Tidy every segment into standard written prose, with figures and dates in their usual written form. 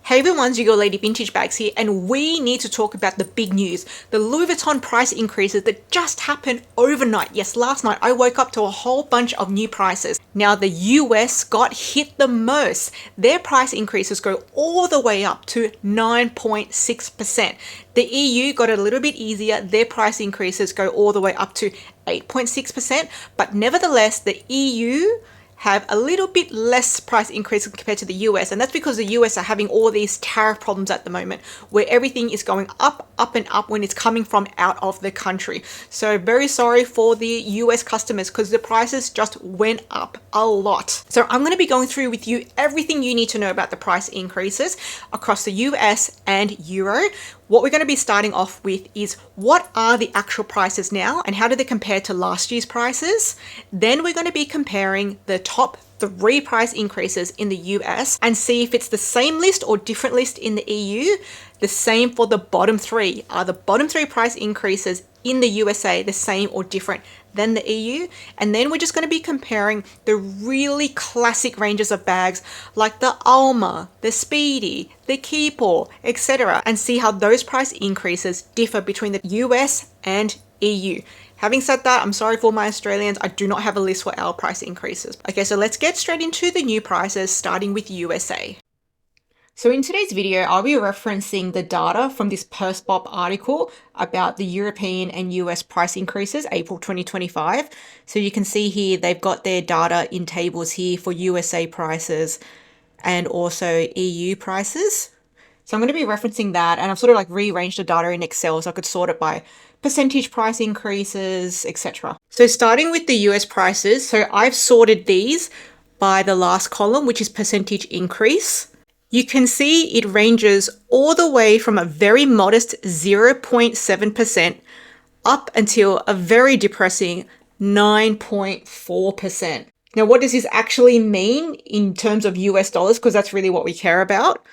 Hey everyone, Your Lady Vintage Bags here, and we need to talk about the big news. The Louis Vuitton price increases that just happened overnight. Yes, last night I woke up to a whole bunch of new prices. Now the US got hit the most. Their price increases go all the way up to 9.6%. The EU got it a little bit easier. Their price increases go all the way up to 8.6%, but nevertheless the EU have a little bit less price increase compared to the US, and that's because the US are having all these tariff problems at the moment where everything is going up and up when it's coming from out of the country. So very sorry for the US customers because the prices just went up a lot. So I'm going to be going through with you everything you need to know about the price increases across the US and Euro. What we're going to be starting off with is what are the actual prices now and how do they compare to last year's prices? Then we're going to be comparing the top 3 price increases in the US and see if it's the same list or different list in the EU. The same for the bottom 3. Are the bottom 3 price increases in the USA the same or different than the EU? And then we're just going to be comparing the really classic ranges of bags like the Alma, the Speedy, the Keepall, etc. and see how those price increases differ between the US and EU. Having said that, I'm sorry for my Australians, I do not have a list for our price increases. Okay, so let's get straight into the new prices, starting with USA. So in today's video, I'll be referencing the data from this Purse.bop article about the European and US price increases, April 2025. So you can see here, they've got their data in tables here for USA prices and also EU prices. So I'm going to be referencing that, and I've sort of like rearranged the data in Excel so I could sort it by percentage price increases, etc. So starting with the US prices, so I've sorted these by the last column, which is percentage increase. You can see it ranges all the way from a very modest 0.7% up until a very depressing 9.4%. Now, what does this actually mean in terms of US dollars? Because that's really what we care about.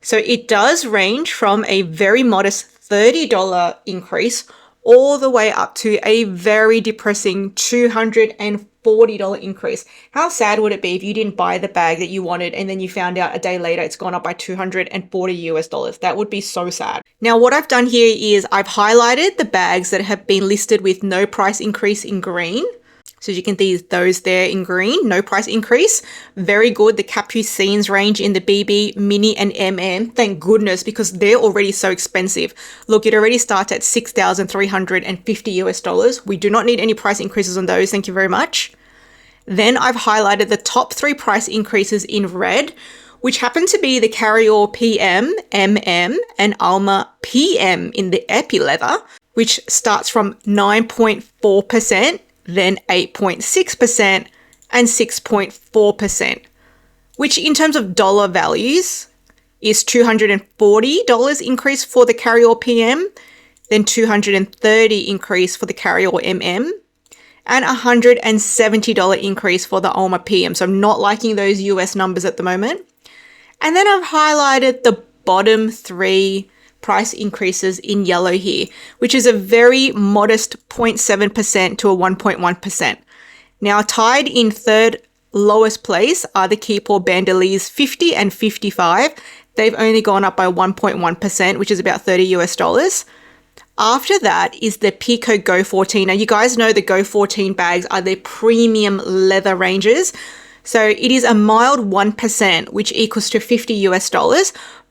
So it does range from a very modest $30 increase all the way up to a very depressing $240 increase. How sad would it be if you didn't buy the bag that you wanted and then you found out a day later it's gone up by $240 US? That would be so sad. Now, what I've done here is I've highlighted the bags that have been listed with no price increase in green. So you can see those there in green, no price increase. Very good. The Capucines range in the BB, Mini and MM. Thank goodness, because they're already so expensive. Look, it already starts at $6,350 US. We do not need any price increases on those. Thank you very much. Then I've highlighted the top 3 price increases in red, which happen to be the Carrier PM, MM, and Alma PM in the Epi leather, which starts from 9.4%. then 8.6% and 6.4%, which in terms of dollar values is $240 increase for the Carrier PM, then $230 increase for the Carrier MM, and $170 increase for the Alma PM. So I'm not liking those US numbers at the moment. And then I've highlighted the bottom 3 price increases in yellow here, which is a very modest 0.7% to a 1.1%. Now, tied in third lowest place are the Keepall Bandoliers 50 and 55. They've only gone up by 1.1%, which is about $30 US. After that is the Pico Go 14. Now, you guys know the Go 14 bags are their premium leather ranges. So it is a mild 1%, which equals to $50 US,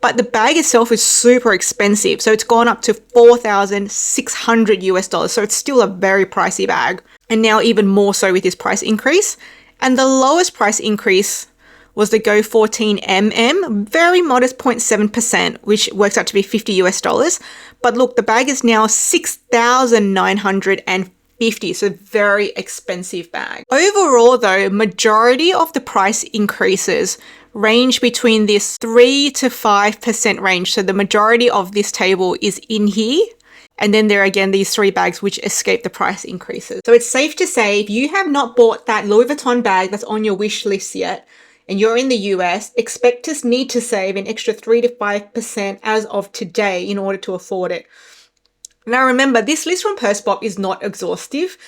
but the bag itself is super expensive. So it's gone up to $4,600 US. So it's still a very pricey bag. And now even more so with this price increase. And the lowest price increase was the Go 14 MM, very modest 0.7%, which works out to be $50 US. But look, the bag is now $6,950. So very expensive bag. Overall though, majority of the price increases range between this 3 to 5% range. So the majority of this table is in here. And then there are again these 3 bags which escape the price increases. So it's safe to say if you have not bought that Louis Vuitton bag that's on your wish list yet, and you're in the US, expect to need to save an extra 3 to 5% as of today in order to afford it. Now remember, this list from Purse.bop is not exhaustive,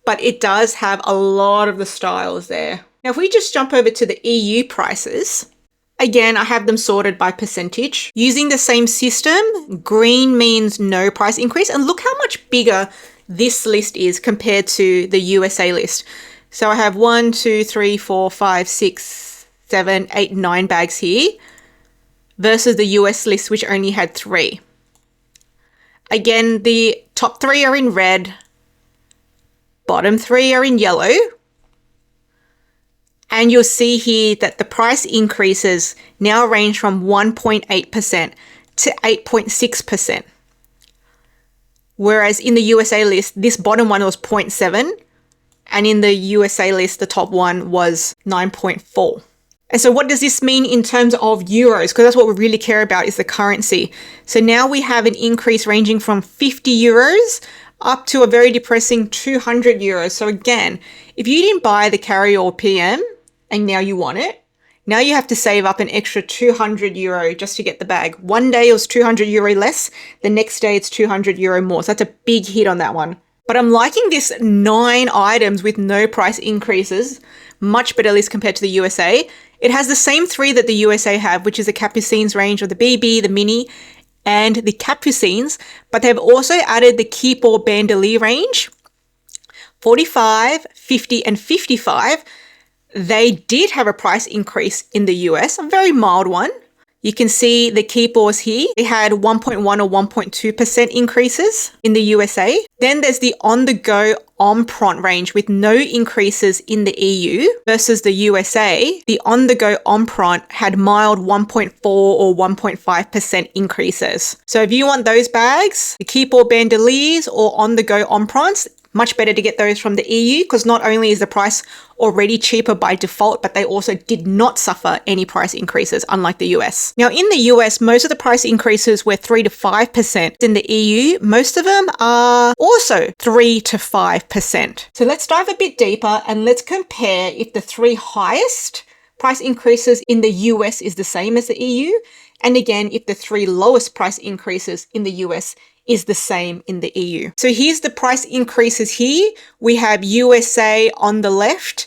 but it does have a lot of the styles there. Now if we just jump over to the EU prices, Again, I have them sorted by percentage. Using the same system, green means no price increase. And look how much bigger this list is compared to the USA list. So I have 1, 2, 3, 4, 5, 6, 7, 8, 9 bags here versus the US list, which only had 3. Again, the top 3 are in red, bottom 3 are in yellow. And you'll see here that the price increases now range from 1.8% to 8.6%. Whereas in the USA list, this bottom one was 0.7, and in the USA list, the top one was 9.4. And so what does this mean in terms of euros? Because that's what we really care about, is the currency. So now we have an increase ranging from 50 euros up to a very depressing 200 euros. So again, if you didn't buy the carry-all PM and now you want it, now you have to save up an extra 200 euro just to get the bag. One day it was 200 euro less, the next day it's 200 euro more. So that's a big hit on that one. But I'm liking this 9 items with no price increases. Much better list compared to the USA. It has the same 3 that the USA have, which is the Capucines range, or the BB, the Mini, and the Capucines. But they've also added the keepall bandolier range, 45, 50, and 55. They did have a price increase in the US, a very mild one. You can see the keepalls here. They had 1.1 or 1.2% increases in the USA. Then there's the on-the-go Ompront range with no increases in the EU versus the USA. The on-the-go Ompront had mild 1.4 or 1.5% increases. So if you want those bags, the keepall bandoliers or on-the-go Omprons, much better to get those from the EU, because not only is the price already cheaper by default, but they also did not suffer any price increases, unlike the US. Now, in the US, most of the price increases were 3 to 5%. In the EU, most of them are also 3 to 5%. So let's dive a bit deeper and let's compare if the 3 highest price increases in the US is the same as the EU, and again, if the 3 lowest price increases in the US is the same in the EU. So here's the price increases here. We have USA on the left,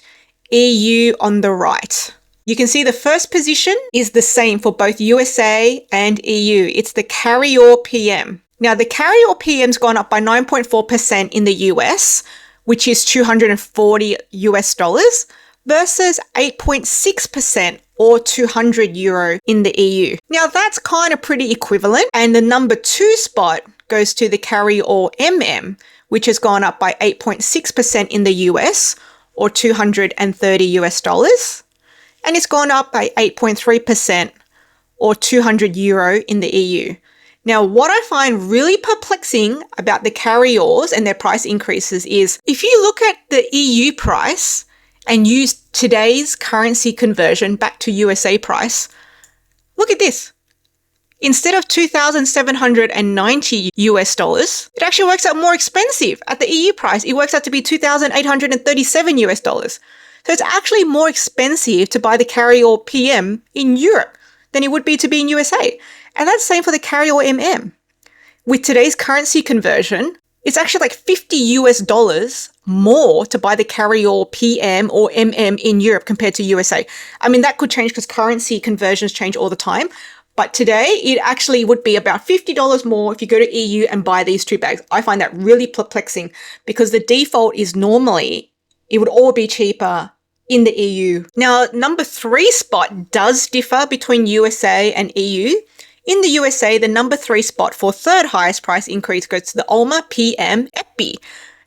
EU on the right. You can see the first position is the same for both USA and EU. It's the carry-all PM. Now the carry-all PM's gone up by 9.4% in the US, which is $240 US, versus 8.6% or 200 euro in the EU. Now that's kind of pretty equivalent, and the number 2 spot goes to the carry-all MM, which has gone up by 8.6% in the US or $230 US, and it's gone up by 8.3% or 200 euro in the EU. Now, what I find really perplexing about the carry-alls and their price increases is if you look at the EU price and use today's currency conversion back to USA price, look at this. Instead of $2,790 US, it actually works out more expensive at the EU price. It works out to be $2,837 US. So it's actually more expensive to buy the carry-all PM in Europe than it would be to be in USA. And that's the same for the carry-all MM. With today's currency conversion, it's actually like $50 US more to buy the carry-all PM or MM in Europe compared to USA. I mean, that could change because currency conversions change all the time. But today, it actually would be about $50 more if you go to EU and buy these 2 bags. I find that really perplexing because the default is normally it would all be cheaper in the EU. Now, number 3 spot does differ between USA and EU. In the USA, the number 3 spot for 3rd highest price increase goes to the Alma PM Epi.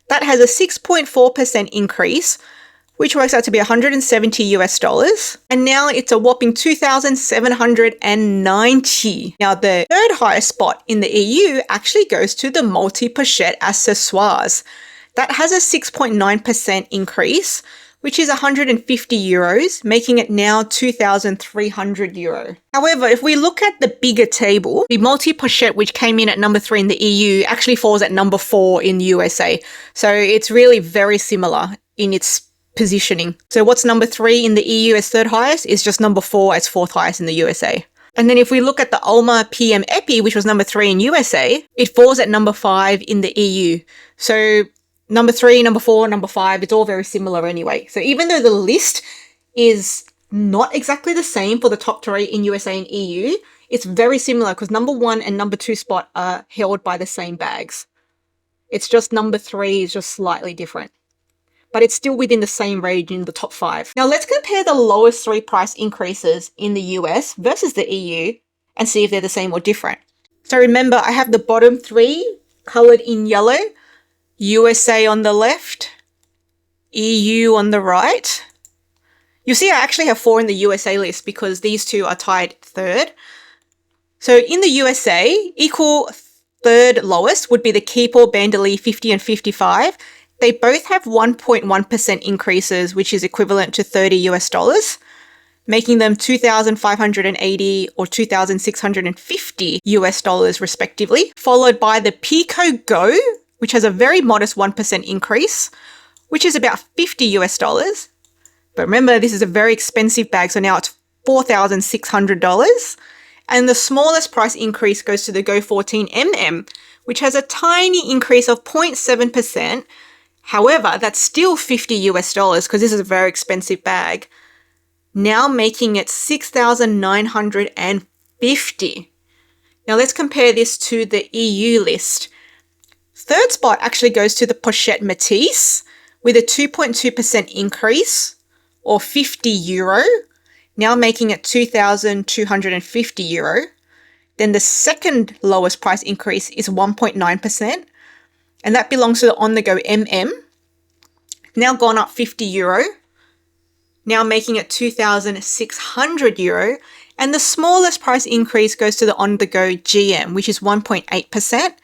That has a 6.4% increase, which works out to be $170 US. And now it's a whopping $2,790. Now, the 3rd highest spot in the EU actually goes to the multi-pochette accessoires. That has a 6.9% increase, which is 150 euros, making it now 2,300 euro. However, if we look at the bigger table, the multi-pochette, which came in at number 3 in the EU, actually falls at number 4 in the USA. So it's really very similar in its positioning. So what's number 3 in the EU as 3rd highest is just number 4 as 4th highest in the USA. And then if we look at the Alma PM Epi, which was number 3 in USA, it falls at number 5 in the EU. So number 3, number 4, number 5, it's all very similar anyway. So even though the list is not exactly the same for the top three in USA and EU. It's very similar because number 1 and number 2 spot are held by the same bags. It's just number 3 is just slightly different, but it's still within the same range in the top 5. Now let's compare the lowest 3 price increases in the US versus the EU and see if they're the same or different. So remember, I have the bottom 3 colored in yellow, USA on the left, EU on the right. You'll see I actually have 4 in the USA list because these 2 are tied third. So in the USA, equal third lowest would be the Keepall Bandolier 50 and 55. They both have 1.1% increases, which is equivalent to 30 US dollars, making them 2,580 or 2,650 US dollars respectively, followed by the Pico Go, which has a very modest 1% increase, which is about 50 US dollars. But remember, this is a very expensive bag, so now it's $4,600. And the smallest price increase goes to the Go 14mm, which has a tiny increase of 0.7%. However, that's still 50 US dollars because this is a very expensive bag, now making it 6,950. Now let's compare this to the EU list. Third spot actually goes to the Pochette Métis with a 2.2% increase, or 50 euro, now making it 2,250 euro. Then the second lowest price increase is 1.9%, and that belongs to the on-the-go MM, now gone up 50 euro, now making it 2,600 euro. And the smallest price increase goes to the on-the-go GM, which is 1.8%,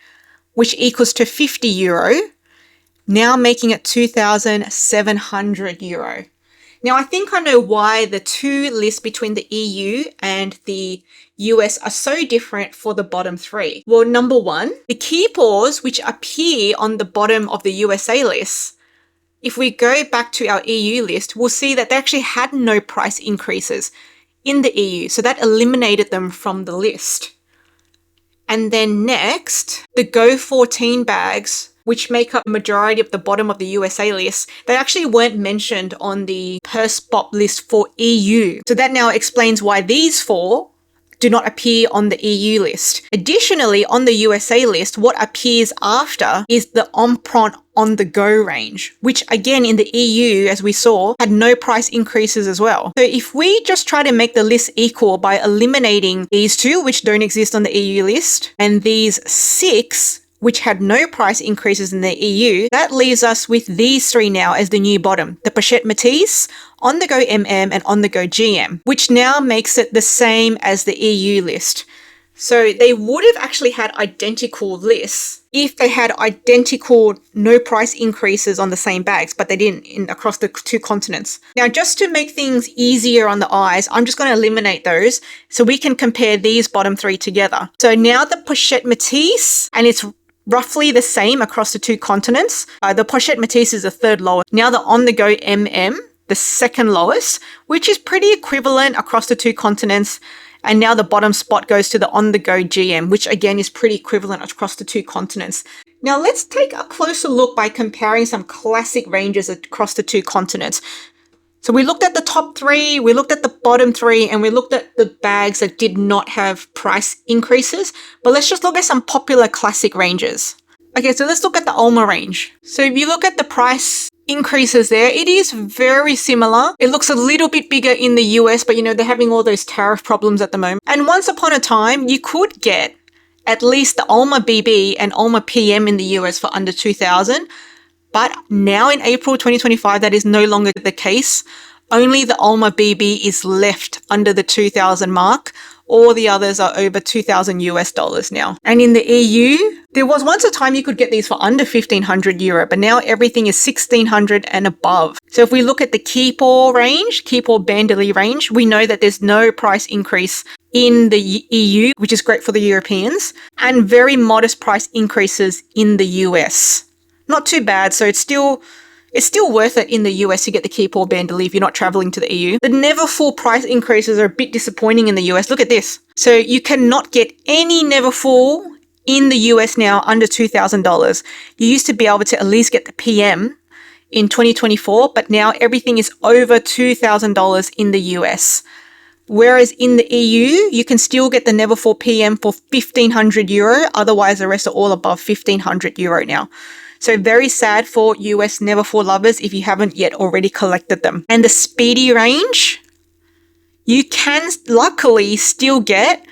which equals to 50 euro, now making it 2,700 euro. Now, I think I know why the 2 lists between the EU and the US are so different for the bottom 3. Well, number 1, the keepalls, which appear on the bottom of the USA list, if we go back to our EU list, we'll see that they actually had no price increases in the EU, so that eliminated them from the list. And then next, the Go 14 bags, which make up the majority of the bottom of the USA list, they actually weren't mentioned on the per spot list for EU. So that now explains why these 4 do not appear on the EU list. Additionally, on the USA list, what appears after is the Empreinte on the go range, which again in the EU, as we saw, had no price increases as well. So if we just try to make the list equal by eliminating these 2, which don't exist on the EU list, and these 6, which had no price increases in the EU, that leaves us with these 3 now as the new bottom, the Pochette Métis, on-the-go MM, and on-the-go GM, which now makes it the same as the EU list. So they would have actually had identical lists if they had identical no price increases on the same bags, but they didn't across the 2 continents. Now, just to make things easier on the eyes, I'm just going to eliminate those so we can compare these bottom 3 together. So now the Pochette Métis, and it's roughly the same across the 2 continents. The Pochette Métis is the third lowest. Now the on-the-go MM, the second lowest, which is pretty equivalent across the 2 continents. And now the bottom spot goes to the on-the-go GM, which again is pretty equivalent across the 2 continents. Now let's take a closer look by comparing some classic ranges across the 2 continents. So we looked at the top 3, we looked at the bottom 3, and we looked at the bags that did not have price increases. But let's just look at some popular classic ranges. Okay, so let's look at the Alma range. So if you look at the price increases there, it is very similar. It looks a little bit bigger in the US, but they're having all those tariff problems at the moment. And once upon a time, you could get at least the Alma BB and Alma PM in the US for under 2,000. But now in April 2025, that is no longer the case. Only the Alma BB is left under the 2,000 mark. All the others are over 2,000 US dollars now. And in the EU, there was once a time you could get these for under 1,500 euro, but now everything is 1,600 and above. So if we look at the Keepall range, Keepall Bandolier range, we know that there's no price increase in the EU, which is great for the Europeans, and very modest price increases in the US. Not too bad, so it's still worth it in the US to get the Keepall Bandolier if you're not traveling to the EU. The neverfull price increases are a bit disappointing in the US. Look at this. So you cannot get any neverfull in the US now under $2,000. You used to be able to at least get the PM in 2024, but now everything is over $2,000 in the US. Whereas in the EU, you can still get the neverfull PM for €1,500. Otherwise, the rest are all above €1,500 now. So very sad for US neverfull lovers if you haven't yet already collected them. And the speedy range, you can luckily still get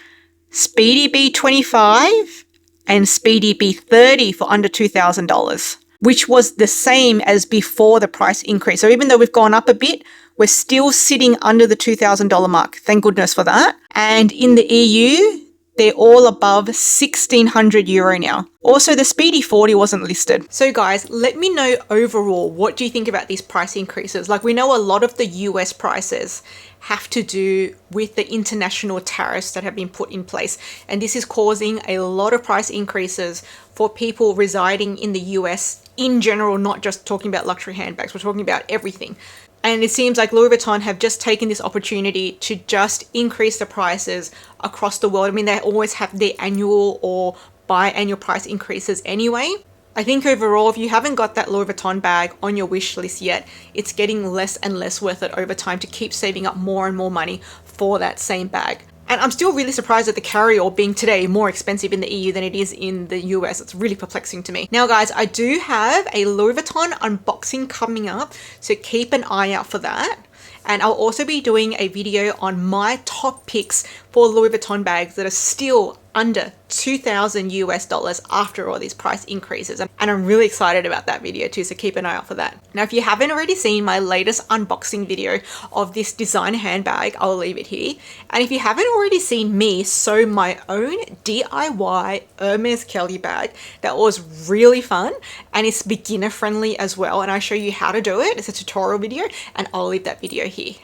speedy B25 and speedy B30 for under $2,000, which was the same as before the price increase. So even though we've gone up a bit, we're still sitting under the $2,000 mark. Thank goodness for that. And in the EU, they're all above €1,600 now. Also, the Speedy 40 wasn't listed. So guys, let me know overall, what do you think about these price increases? Like, we know a lot of the US prices have to do with the international tariffs that have been put in place. And this is causing a lot of price increases for people residing in the US in general, not just talking about luxury handbags. We're talking about everything. And it seems like Louis Vuitton have just taken this opportunity to just increase the prices across the world. I mean, they always have their annual or biannual price increases anyway. I think overall, if you haven't got that Louis Vuitton bag on your wish list yet, it's getting less and less worth it over time to keep saving up more and more money for that same bag. And I'm still really surprised at the carry-all being today more expensive in the EU than it is in the US. It's really perplexing to me. Now guys, I do have a Louis Vuitton unboxing coming up, so keep an eye out for that. And I'll also be doing a video on my top picks for Louis Vuitton bags that are still under $2,000 after all these price increases. And I'm really excited about that video too, so keep an eye out for that. Now, if you haven't already seen my latest unboxing video of this designer handbag, I'll leave it here. And if you haven't already seen me sew my own DIY Hermes Kelly bag, that was really fun and it's beginner friendly as well. And I show you how to do it. It's a tutorial video and I'll leave that video here.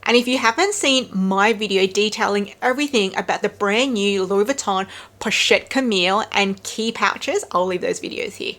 And if you haven't seen my video detailing everything about the brand new Louis Vuitton Pochette Camille and key pouches, I'll leave those videos here.